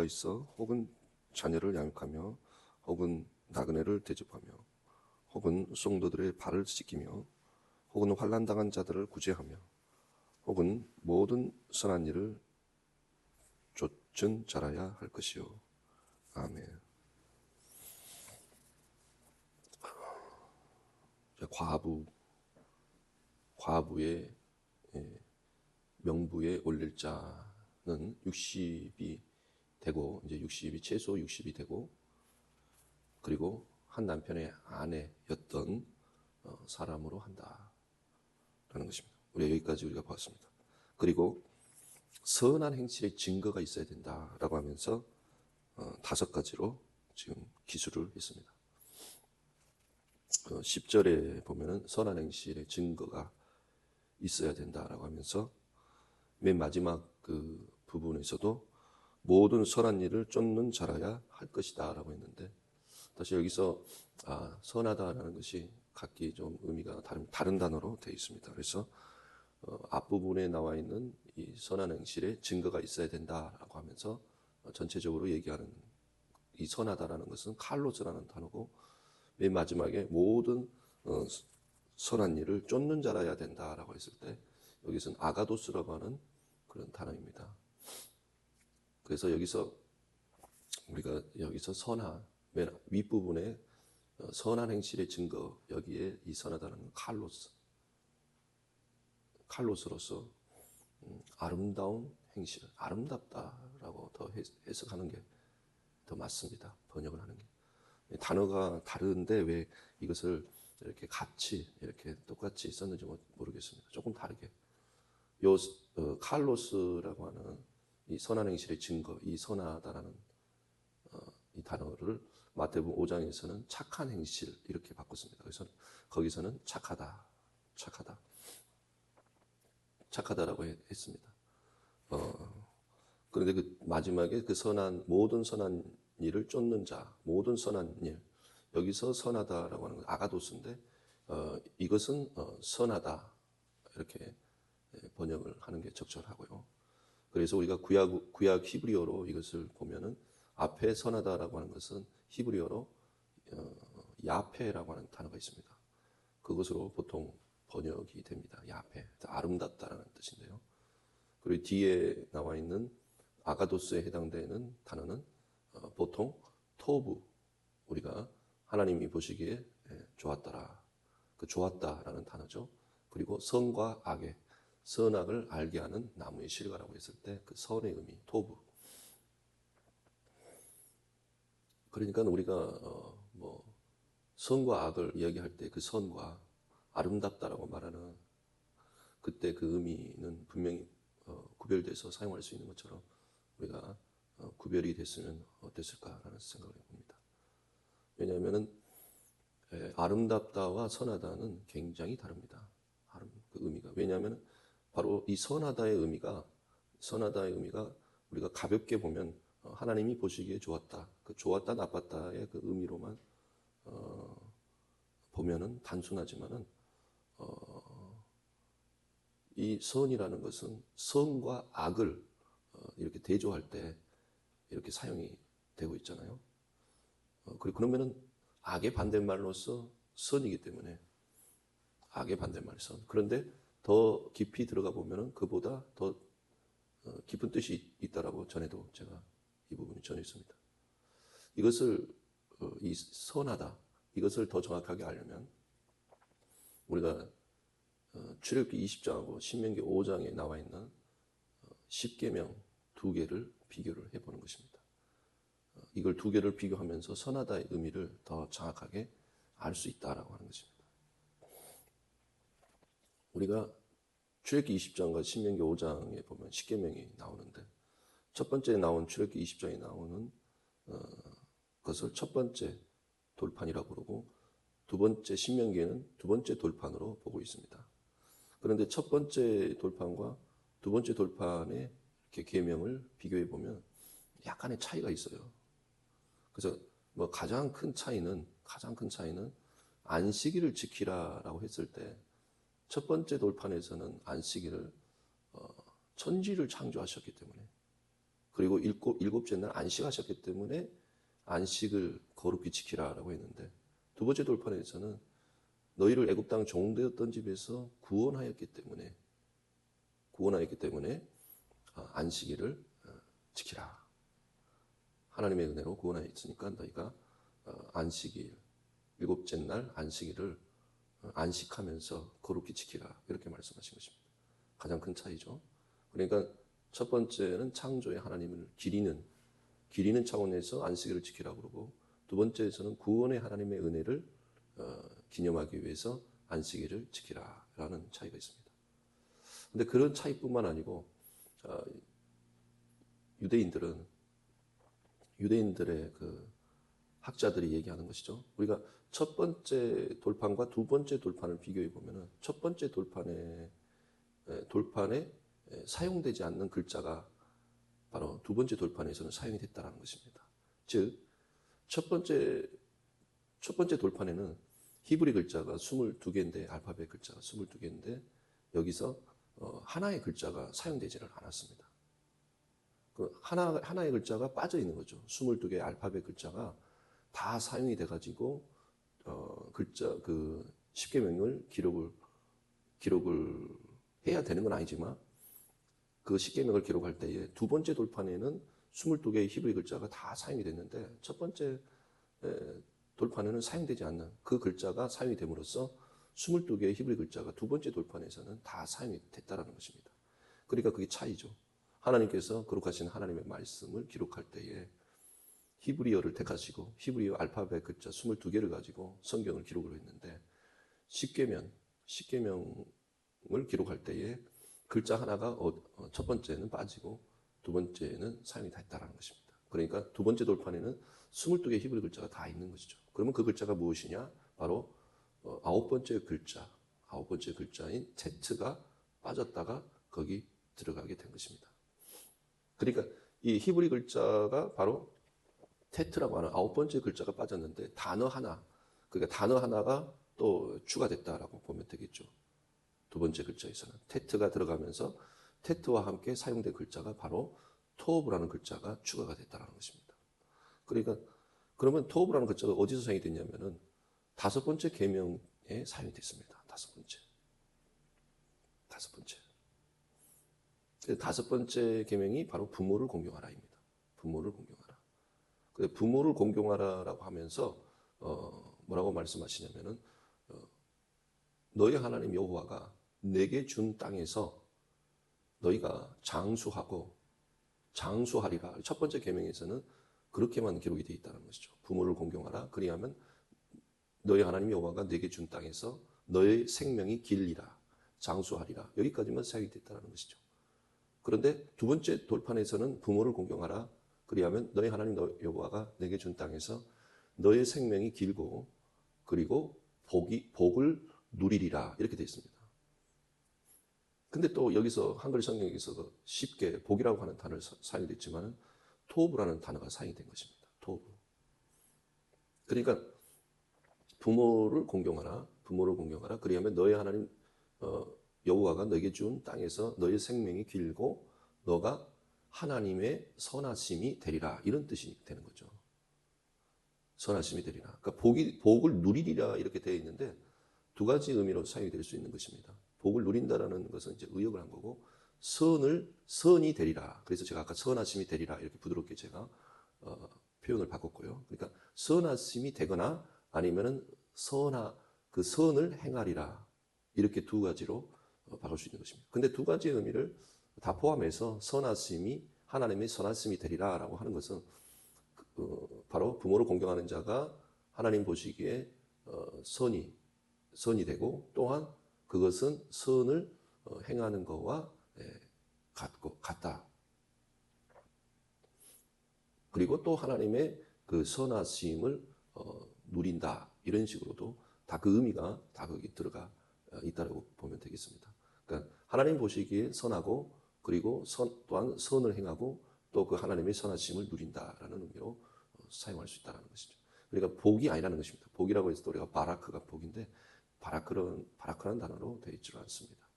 있어 혹은 자녀를 양육하며 혹은 나그네를 대접하며 혹은 성도들의 발을 씻기며 혹은 환난당한 자들을 구제하며 혹은 모든 선한 일을 좇은 자라야 할 것이요. 아멘. 과부의 명부에 올릴 자는 60이 되고, 이제 60이 최소 60이 되고, 그리고 한 남편의 아내였던 사람으로 한다라는 것입니다. 우리가 여기까지 우리가 봤습니다. 그리고 선한 행실의 증거가 있어야 된다라고 하면서 5가지로 지금 기술을 했습니다. 10절에 보면은 선한 행실의 증거가 있어야 된다라고 하면서 맨 마지막 그 부분에서도 모든 선한 일을 쫓는 자라야 할 것이다 라고 했는데, 다시 여기서 선하다라는 것이 각기 좀 의미가 다른 단어로 되어 있습니다. 그래서 앞부분에 나와 있는 이 선한 행실에 증거가 있어야 된다라고 하면서 전체적으로 얘기하는 이 선하다라는 것은 칼로스라는 단어고, 맨 마지막에 모든 선한 일을 쫓는 자라야 된다라고 했을 때 여기서는 아가도스라고 하는 그런 단어입니다. 그래서 여기서 우리가 여기서 맨 윗부분에 선한 행실의 증거, 여기에 이 선하다는 칼로스로서 아름다운 행실, 아름답다라고 더 해석하는 게 더 맞습니다. 번역을 하는 게. 단어가 다른데 왜 이것을 이렇게 같이 이렇게 똑같이 썼는지 모르겠습니다. 조금 다르게. 요 칼로스라고 하는 이 선한 행실의 증거, 이 선하다라는 이 단어를 마태복음 5장에서는 착한 행실 이렇게 바꿨습니다. 그래서 거기서는 착하다라고 했습니다. 그런데 그 마지막에 그 모든 선한 일을 쫓는 자, 모든 선한 일, 여기서 선하다라고 하는 건 아가도스인데 이것은 선하다 이렇게 번역을 하는 게 적절하고요. 그래서 우리가 구약 히브리어로 이것을 보면은 앞에 선하다라고 하는 것은 히브리어로 야페라고 하는 단어가 있습니다. 그것으로 보통 번역이 됩니다. 야페, 아름답다라는 뜻인데요. 그리고 뒤에 나와 있는 아가도스에 해당되는 단어는 보통 토부, 우리가 하나님이 보시기에 좋았더라, 그 좋았다라는 단어죠. 그리고 선과 악의, 선악을 알게 하는 나무의 실과라고 했을 때 그 선의 의미, 토부. 그러니까 우리가 선과 악을 이야기할 때 그 선과 아름답다라고 말하는 그때 그 의미는 분명히 구별돼서 사용할 수 있는 것처럼 우리가 구별이 됐으면 어땠을까라는 생각을 해봅니다. 왜냐하면 아름답다와 선하다는 굉장히 다릅니다. 그 의미가. 왜냐하면 바로 이 선하다의 의미가 우리가 가볍게 보면 하나님이 보시기에 좋았다, 그 좋았다 나빴다의 그 의미로만 보면은 단순하지만은 이 선이라는 것은 선과 악을 이렇게 대조할 때 이렇게 사용이 되고 있잖아요. 그러면은 악의 반대말로서 선이기 때문에 악의 반대말 선. 그런데 더 깊이 들어가 보면은 그보다 더 깊은 뜻이 있다라고 전에도 제가 이 부분을 전했습니다. 이것을 이 선하다, 이것을 더 정확하게 알려면 우리가 출애굽기 20장하고 신명기 5장에 나와 있는 10계명 2개를 비교를 해보는 것입니다. 이걸 2개를 비교하면서 선하다의 의미를 더 정확하게 알 수 있다라고 하는 것입니다. 우리가 출애굽기 20장과 신명기 5장에 보면 10계명이 나오는데, 첫 번째 나온 출애굽기 20장에 나오는 것을 첫 번째 돌판이라고 부르고, 두 번째 신명기에는 두 번째 돌판으로 보고 있습니다. 그런데 첫 번째 돌판과 두 번째 돌판의 이렇게 계명을 비교해 보면 약간의 차이가 있어요. 그래서 가장 큰 차이는 안식일을 지키라라고 했을 때 첫 번째 돌판에서는 안식일을 천지를 창조하셨기 때문에 그리고 일곱째 날 안식하셨기 때문에 안식을 거룩히 지키라라고 했는데, 두 번째 돌판에서는 너희를 애굽 땅 종되었던 집에서 구원하였기 때문에 안식일을 지키라. 하나님의 은혜로 구원하였으니까 너희가 안식일, 일곱째 날 안식일을 안식하면서 거룩히 지키라. 이렇게 말씀하신 것입니다. 가장 큰 차이죠. 그러니까 첫 번째는 창조의 하나님을 기리는 차원에서 안식일을 지키라고 그러고, 두 번째에서는 구원의 하나님의 은혜를 기념하기 위해서 안식일을 지키라라는 차이가 있습니다. 근데 그런 차이뿐만 아니고 유대인들의 그 학자들이 얘기하는 것이죠. 우리가 첫 번째 돌판과 두 번째 돌판을 비교해 보면은 첫 번째 돌판에 사용되지 않는 글자가 바로 두 번째 돌판에서는 사용이 됐다는 것입니다. 즉, 첫 번째 돌판에는 히브리 글자가 22개인데, 알파벳 글자가 22개인데, 여기서 하나의 글자가 사용되지를 않았습니다. 그 하나의 글자가 빠져 있는 거죠. 22개의 알파벳 글자가 다 사용이 돼가지고, 글자, 십계명을 기록을 해야 되는 건 아니지만, 그 십계명을 기록할 때에 두 번째 돌판에는 22개의 히브리 글자가 다 사용이 됐는데, 첫 번째 돌판에는 사용되지 않는 그 글자가 사용이 됨으로써 22개의 히브리 글자가 두 번째 돌판에서는 다 사용이 됐다는 것입니다. 그러니까 그게 차이죠. 하나님께서 거룩하신 하나님의 말씀을 기록할 때에 히브리어를 택하시고 히브리어 알파벳 글자 22개를 가지고 성경을 기록을 했는데, 십계명을 기록할 때에 글자 하나가 첫 번째는 빠지고 두 번째는 사용이 됐다는 것입니다. 그러니까 두 번째 돌판에는 22개 히브리 글자가 다 있는 것이죠. 그러면 그 글자가 무엇이냐? 바로 아홉 번째 글자인 테트가 빠졌다가 거기 들어가게 된 것입니다. 그러니까 이 히브리 글자가 바로 테트라고 하는 아홉 번째 글자가 빠졌는데, 그러니까 단어 하나가 또 추가됐다라고 보면 되겠죠. 두 번째 글자에서는 테트가 들어가면서 테트와 함께 사용된 글자가 바로 토브라는 글자가 추가가 됐다는 것입니다. 그러니까 그러면 토브라는 글자가 어디서 사용이 됐냐면은 다섯 번째 계명에 사용이 됐습니다. 다섯 번째 계명이 바로 부모를 공경하라입니다. 부모를 공경하라. 부모를 공경하라라고 하면서 뭐라고 말씀하시냐면은 너희 하나님 여호와가 내게 준 땅에서 너희가 장수하리라. 첫 번째 계명에서는 그렇게만 기록이 되어 있다는 것이죠. 부모를 공경하라. 그리하면 너희 하나님 여호와가 내게 준 땅에서 너의 생명이 길리라. 장수하리라. 여기까지만 사용이 됐다는 것이죠. 그런데 두 번째 돌판에서는 부모를 공경하라. 그리하면 너희 하나님 여호와가 내게 준 땅에서 너의 생명이 길고 그리고 복을 누리리라. 이렇게 되어 있습니다. 근데 또 여기서 한글 성경에서 쉽게 복이라고 하는 단어를 사용이 됐지만 토브라는 단어가 사용이 된 것입니다. 토브. 그러니까 부모를 공경하라. 그리하면 너희 하나님 여호와가 너에게 준 땅에서 너의 생명이 길고 너가 하나님의 선하심이 되리라. 이런 뜻이 되는 거죠. 선하심이 되리라. 그러니까 복을 누리리라 이렇게 되어 있는데 두 가지 의미로 사용이 될 수 있는 것입니다. 복을 누린다라는 것은 이제 의역을 한 거고, 선이 되리라. 그래서 제가 아까 선하심이 되리라 이렇게 부드럽게 제가 표현을 바꿨고요. 그러니까 선하심이 되거나 아니면은 그 선을 행하리라. 이렇게 두 가지로 바꿀 수 있는 것입니다. 근데 두 가지의 의미를 다 포함해서 하나님의 선하심이 되리라라고 하는 것은 바로 부모를 공경하는 자가 하나님 보시기에 선이 되고, 또한 그것은 선을 행하는 것과 같다. 그리고 또 하나님의 그 선하심을 누린다. 이런 식으로도 다 그 의미가 다 거기 들어가 있다고 보면 되겠습니다. 그러니까 하나님 보시기에 선하고, 그리고 또한 선을 행하고, 또 그 하나님의 선하심을 누린다라는 의미로 사용할 수 있다는 것이죠. 그러니까 복이 아니라는 것입니다. 복이라고 해서 우리가 바라크가 복인데, 바라크라는 단어로 되어 있지 않습니다.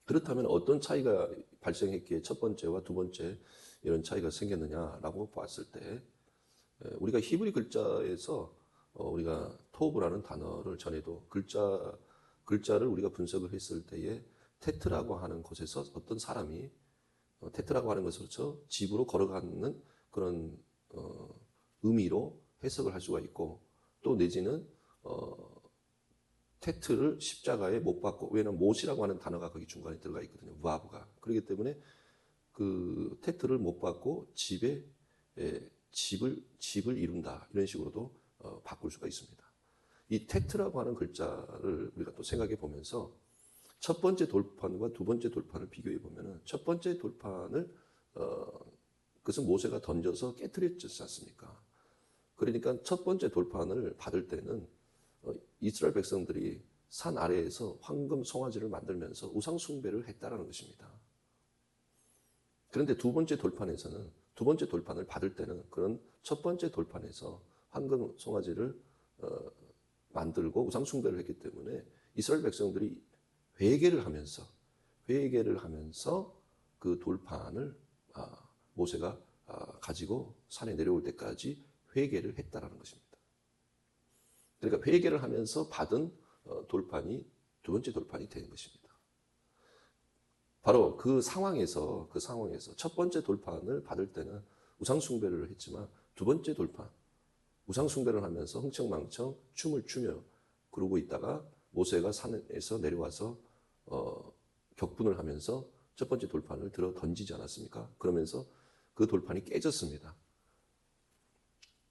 그렇다면 어떤 차이가 발생했기에 첫 번째와 두 번째 이런 차이가 생겼느냐라고 봤을 때 우리가 히브리 글자에서 우리가 토브라는 단어를 전에도 글자를 우리가 분석을 했을 때에 테트라고 하는 곳에서 어떤 사람이 테트라고 하는 것으로서 집으로 걸어가는 그런 의미로 해석을 할 수가 있고 또 내지는 테트를 십자가에 못 박고 왜냐하면 못이라고 하는 단어가 거기 중간에 들어가 있거든요. 무아브가. 그렇기 때문에 그 테트를 못 박고 집을 이룬다 이런 식으로도 바꿀 수가 있습니다. 이 테트라고 하는 글자를 우리가 또 생각해 보면서 첫 번째 돌판과 두 번째 돌판을 비교해 보면은 첫 번째 돌판을 그것은 모세가 던져서 깨트렸지 않습니까? 그러니까 첫 번째 돌판을 받을 때는 이스라엘 백성들이 산 아래에서 황금 송아지를 만들면서 우상 숭배를 했다라는 것입니다. 그런데 두 번째 돌판에서는 두 번째 돌판을 받을 때는 그런 첫 번째 돌판에서 황금 송아지를 만들고 우상 숭배를 했기 때문에 이스라엘 백성들이 회개를 하면서 그 돌판을 모세가 가지고 산에 내려올 때까지 회개를 했다라는 것입니다. 그러니까 회개를 하면서 받은 돌판이 두 번째 돌판이 되는 것입니다. 바로 그 상황에서 첫 번째 돌판을 받을 때는 우상 숭배를 했지만 두 번째 돌판 우상 숭배를 하면서 흥청망청 춤을 추며 그러고 있다가 모세가 산에서 내려와서 격분을 하면서 첫 번째 돌판을 들어 던지지 않았습니까? 그러면서 그 돌판이 깨졌습니다.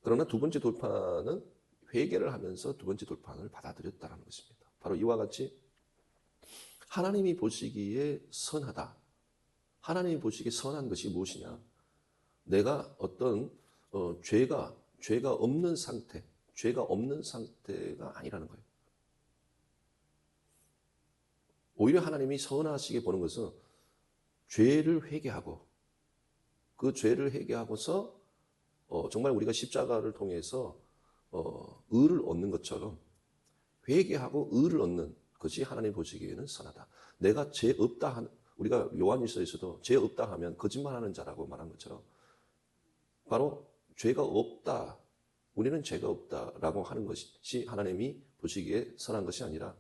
그러나 두 번째 돌판은 회개를 하면서 두 번째 돌판을 받아들였다는 것입니다. 바로 이와 같이 하나님이 보시기에 선하다. 하나님이 보시기에 선한 것이 무엇이냐? 내가 어떤 죄가 없는 상태가 아니라는 거예요. 오히려 하나님이 선하시게 보는 것은 죄를 회개하고 그 죄를 회개하고서 정말 우리가 십자가를 통해서 의를 얻는 것처럼 회개하고 의를 얻는 것이 하나님 보시기에는 선하다. 내가 죄 없다 우리가 요한일서에서도 죄 없다 하면 거짓말하는 자라고 말한 것처럼 바로 죄가 없다. 우리는 죄가 없다라고 하는 것이 하나님이 보시기에 선한 것이 아니라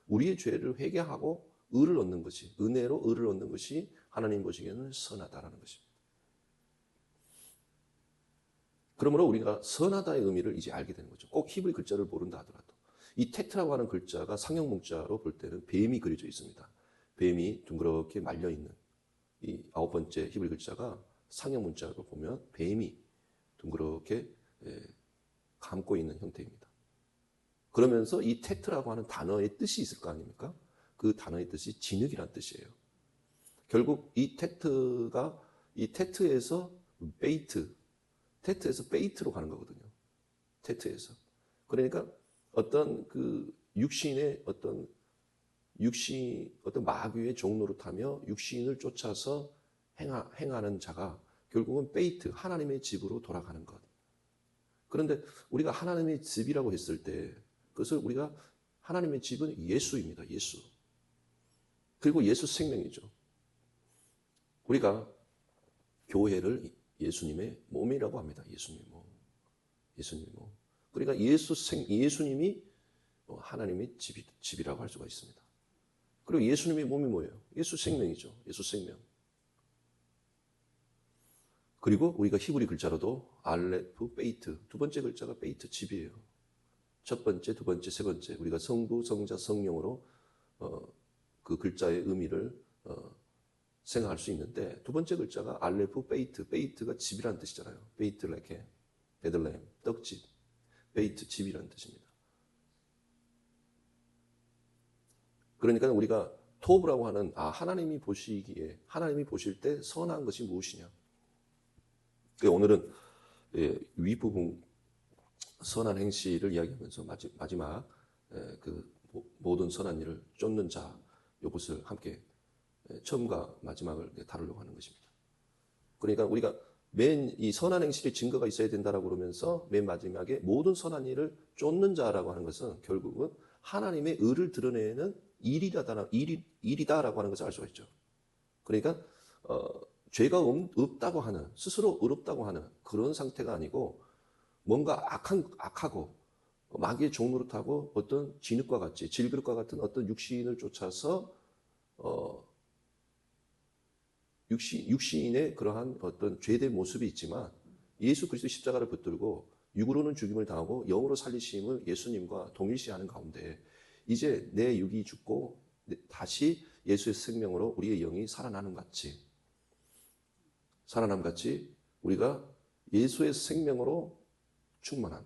우리의 죄를 회개하고 의를 얻는 것이 은혜로 의를 얻는 것이 하나님 보시기에는 선하다라는 것입니다. 그러므로 우리가 선하다의 의미를 이제 알게 되는 거죠. 꼭 히브리 글자를 모른다 하더라도 이 테트라고 하는 글자가 상형 문자로 볼 때는 뱀이 그려져 있습니다. 뱀이 둥그렇게 말려 있는 이 아홉 번째 히브리 글자가 상형 문자로 보면 뱀이 둥그렇게 감고 있는 형태입니다. 그러면서 이 테트라고 하는 단어의 뜻이 있을 거 아닙니까? 그 단어의 뜻이 진흙이란 뜻이에요. 결국 이 테트에서 베이트로 가는 거거든요. 테트에서. 그러니까 어떤 그 육신의 어떤 마귀의 종노릇하며 육신을 쫓아서 행하는 자가 결국은 베이트, 하나님의 집으로 돌아가는 것. 그런데 우리가 하나님의 집이라고 했을 때 그것을 우리가 하나님의 집은 예수입니다. 예수. 그리고 예수 생명이죠. 우리가 교회를 예수님의 몸이라고 합니다. 예수님의 몸. 그러니까 예수님이 하나님의 집이라고 할 수가 있습니다. 그리고 예수님의 몸이 뭐예요? 예수 생명이죠. 예수 생명. 그리고 우리가 히브리 글자로도 알레프, 베이트, 두 번째 글자가 베이트, 집이에요. 첫 번째, 두 번째, 세 번째 우리가 성부, 성자, 성령으로 그 글자의 의미를 생각할 수 있는데 두 번째 글자가 알레프, 베이트가 집이라는 뜻이잖아요. 베이트 레케, 베들레헴, 떡집, 베이트, 집이라는 뜻입니다. 그러니까 우리가 토브라고 하는 하나님이 보실 때 선한 것이 무엇이냐? 오늘은 윗부분 선한 행실을 이야기하면서 마지막 그 모든 선한 일을 쫓는 자 이것을 함께 처음과 마지막을 다루려고 하는 것입니다. 그러니까 우리가 맨 이 선한 행실의 증거가 있어야 된다라고 그러면서 맨 마지막에 모든 선한 일을 쫓는 자라고 하는 것은 결국은 하나님의 의를 드러내는 일이다라고 하는 것을 알 수가 있죠. 그러니까 죄가 없다고 하는, 스스로 의롭다고 하는 그런 상태가 아니고 뭔가 악하고 마귀의 종노릇하고 어떤 진흙과 같이 질그릇과 같은 어떤 육신을 쫓아서 육신의 그러한 어떤 죄된 모습이 있지만 예수 그리스도 십자가를 붙들고 육으로는 죽임을 당하고 영으로 살리심을 예수님과 동일시하는 가운데 이제 내 육이 죽고 다시 예수의 생명으로 우리의 영이 살아남 같이 우리가 예수의 생명으로 충만한.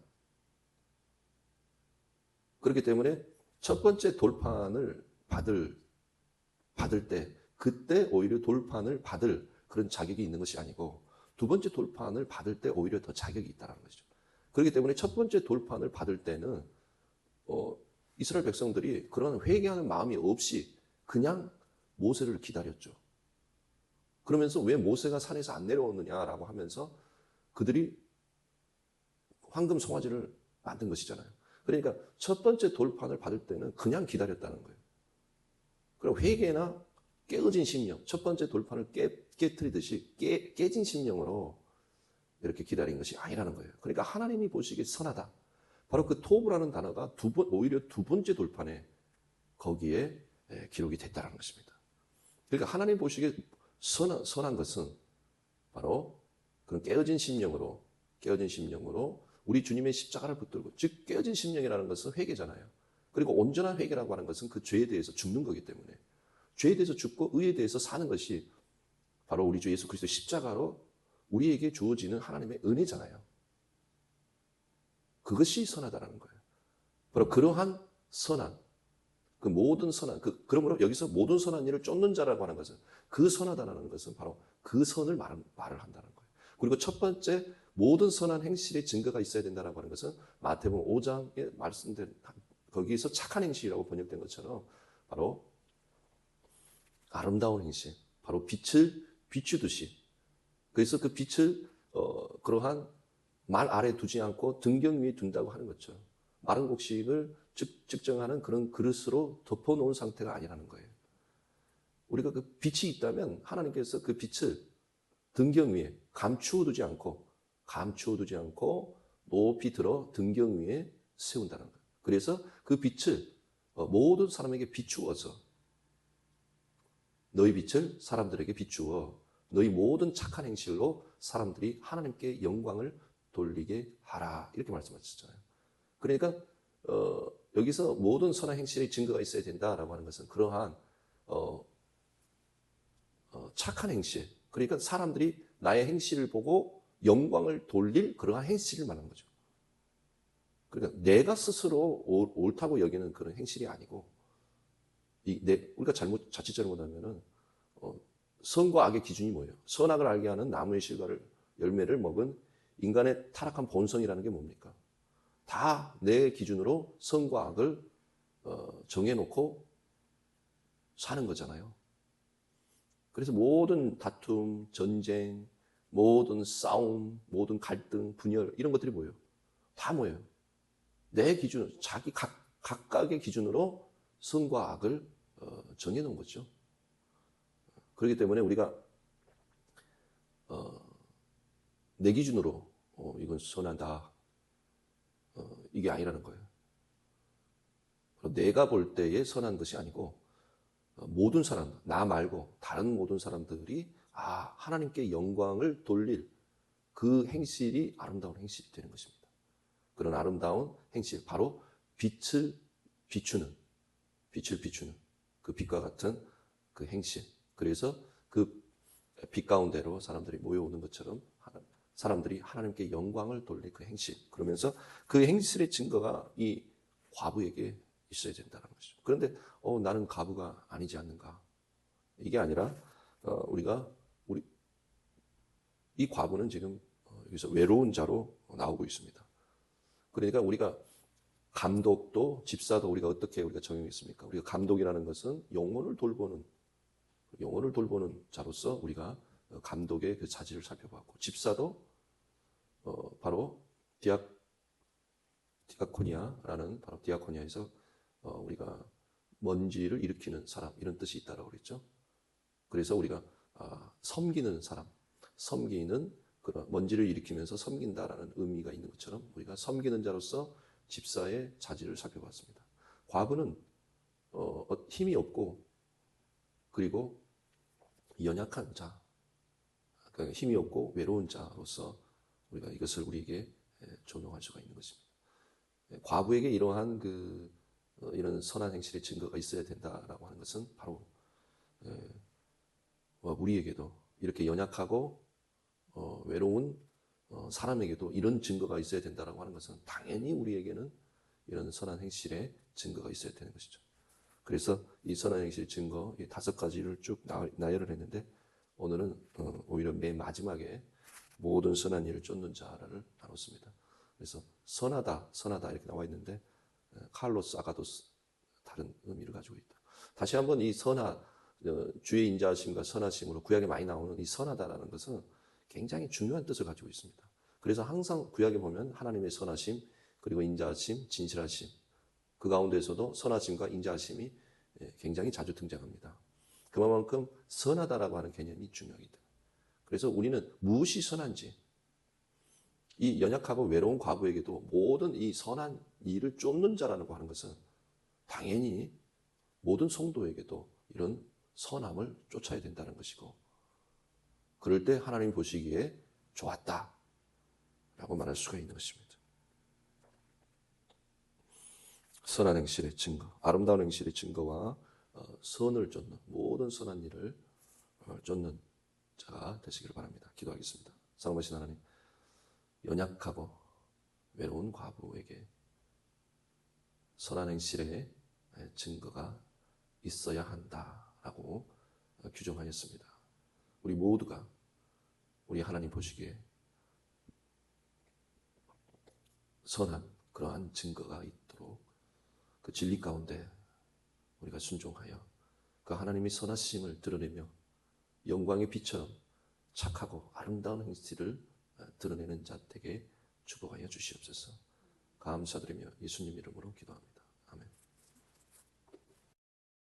그렇기 때문에 첫 번째 돌판을 받을 때 그때 오히려 돌판을 받을 그런 자격이 있는 것이 아니고 두 번째 돌판을 받을 때 오히려 더 자격이 있다는 것이죠. 그렇기 때문에 첫 번째 돌판을 받을 때는 이스라엘 백성들이 그런 회개하는 마음이 없이 그냥 모세를 기다렸죠. 그러면서 왜 모세가 산에서 안 내려오느냐라고 하면서 그들이 황금 송아지를 만든 것이잖아요. 그러니까 첫 번째 돌판을 받을 때는 그냥 기다렸다는 거예요. 그리고 회개나 깨어진 심령, 첫 번째 돌판을 깨트리듯이 깨진 심령으로 이렇게 기다린 것이 아니라는 거예요. 그러니까 하나님이 보시기에 선하다. 바로 그 토브라는 단어가 오히려 두 번째 돌판에 거기에 기록이 됐다는 것입니다. 그러니까 하나님 보시기에 선한 것은 바로 그런 깨어진 심령으로 우리 주님의 십자가를 붙들고, 즉 깨어진 심령이라는 것은 회개잖아요. 그리고 온전한 회개라고 하는 것은 그 죄에 대해서 죽는 거기 때문에 죄에 대해서 죽고 의에 대해서 사는 것이 바로 우리 주 예수 그리스도 십자가로 우리에게 주어지는 하나님의 은혜잖아요. 그것이 선하다라는 거예요. 바로 그러한 선한, 그 모든 선한, 그러므로 여기서 모든 선한 일을 쫓는 자라고 하는 것은 그 선하다라는 것은 바로 그 선을 말을 한다는 거예요. 그리고 첫 번째 모든 선한 행실의 증거가 있어야 된다라고 하는 것은 마태복음 5장에 말씀된 거기에서 착한 행실이라고 번역된 것처럼 바로 아름다운 행실, 바로 빛을 비추듯이. 그래서 그 빛을 그러한 말 아래 두지 않고 등경 위에 둔다고 하는 거죠. 마른 곡식을 측정하는 그런 그릇으로 덮어놓은 상태가 아니라는 거예요. 우리가 그 빛이 있다면 하나님께서 그 빛을 등경 위에 감추어 두지 않고 높이 들어 등경 위에 세운다는 거예요. 그래서 그 빛을 모든 사람에게 비추어서 너희 빛을 사람들에게 비추어 너희 모든 착한 행실로 사람들이 하나님께 영광을 돌리게 하라. 이렇게 말씀하셨잖아요. 그러니까 여기서 모든 선한 행실의 증거가 있어야 된다라고 하는 것은 그러한 착한 행실, 그러니까 사람들이 나의 행실을 보고 영광을 돌릴 그러한 행실을 말하는 거죠. 그러니까 내가 스스로 옳다고 여기는 그런 행실이 아니고 우리가 자칫 잘못하면은 선과 악의 기준이 뭐예요? 선악을 알게 하는 나무의 열매를 먹은 인간의 타락한 본성이라는 게 뭡니까? 다 내 기준으로 선과 악을 정해놓고 사는 거잖아요. 그래서 모든 다툼, 전쟁, 모든 싸움, 모든 갈등, 분열 이런 것들이 뭐예요? 다 뭐예요? 내 기준, 자기 각각의 기준으로 선과 악을 정해놓은 거죠. 그렇기 때문에 우리가 내 기준으로 이건 선하다 이게 아니라는 거예요. 내가 볼 때의 선한 것이 아니고 모든 사람, 나 말고 다른 모든 사람들이 하나님께 영광을 돌릴 그 행실이 아름다운 행실이 되는 것입니다. 그런 아름다운 행실, 바로 빛을 비추는 그 빛과 같은 그 행실. 그래서 그 빛 가운데로 사람들이 모여오는 것처럼 사람들이 하나님께 영광을 돌릴 그 행실. 그러면서 그 행실의 증거가 이 과부에게 있어야 된다는 것이죠. 그런데 나는 과부가 아니지 않는가? 이게 아니라 이 과부는 지금 여기서 외로운 자로 나오고 있습니다. 그러니까 우리가 감독도 집사도 우리가 정형했습니까? 우리가 감독이라는 것은 영혼을 돌보는 자로서 우리가 감독의 그 자질을 살펴봤고, 집사도 바로 디아코니아라는 바로 디아코니아에서 우리가 먼지를 일으키는 사람 이런 뜻이 있다라고 그랬죠. 그래서 우리가 섬기는 사람, 섬기는 그런 먼지를 일으키면서 섬긴다라는 의미가 있는 것처럼 우리가 섬기는 자로서 집사의 자질을 살펴봤습니다. 과부는 힘이 없고 그리고 연약한 자, 그러니까 힘이 없고 외로운 자로서 우리가 이것을 우리에게 적용할 수가 있는 것입니다. 과부에게 이러한 이런 선한 행실의 증거가 있어야 된다라고 하는 것은 바로 우리에게도 이렇게 연약하고 외로운 사람에게도 이런 증거가 있어야 된다라고 하는 것은 당연히 우리에게는 이런 선한 행실의 증거가 있어야 되는 것이죠. 그래서 이 선한 행실의 증거 이 5가지를 쭉 나열을 했는데 오늘은 오히려 맨 마지막에 모든 선한 일을 쫓는 자를 나눴습니다. 그래서 선하다 이렇게 나와 있는데 칼로스 아가도스 다른 의미를 가지고 있다. 다시 한번 이 주의 인자하심과 선하심으로 구약에 많이 나오는 이 선하다라는 것은 굉장히 중요한 뜻을 가지고 있습니다. 그래서 항상 구약에 보면 하나님의 선하심 그리고 인자하심, 진실하심 그 가운데서도 선하심과 인자하심이 굉장히 자주 등장합니다. 그만큼 선하다라고 하는 개념이 중요하다. 그래서 우리는 무엇이 선한지 이 연약하고 외로운 과부에게도 모든 이 선한 일을 쫓는 자라고 하는 것은 당연히 모든 성도에게도 이런 선함을 쫓아야 된다는 것이고 그럴 때 하나님 보시기에 좋았다 라고 말할 수가 있는 것입니다. 선한 행실의 증거, 아름다운 행실의 증거와 선을 쫓는 모든 선한 일을 쫓는 자가 되시기를 바랍니다. 기도하겠습니다. 사랑하신 하나님, 연약하고 외로운 과부에게 선한 행실의 증거가 있어야 한다라고 규정하였습니다. 우리 모두가 우리 하나님 보시기에 선한 그러한 증거가 있도록 그 진리 가운데 우리가 순종하여 그 하나님의 선하심을 드러내며 영광의 빛처럼 착하고 아름다운 행실을 드러내는 자 되게 축복하여 주시옵소서. 감사드리며 예수님 이름으로 기도합니다.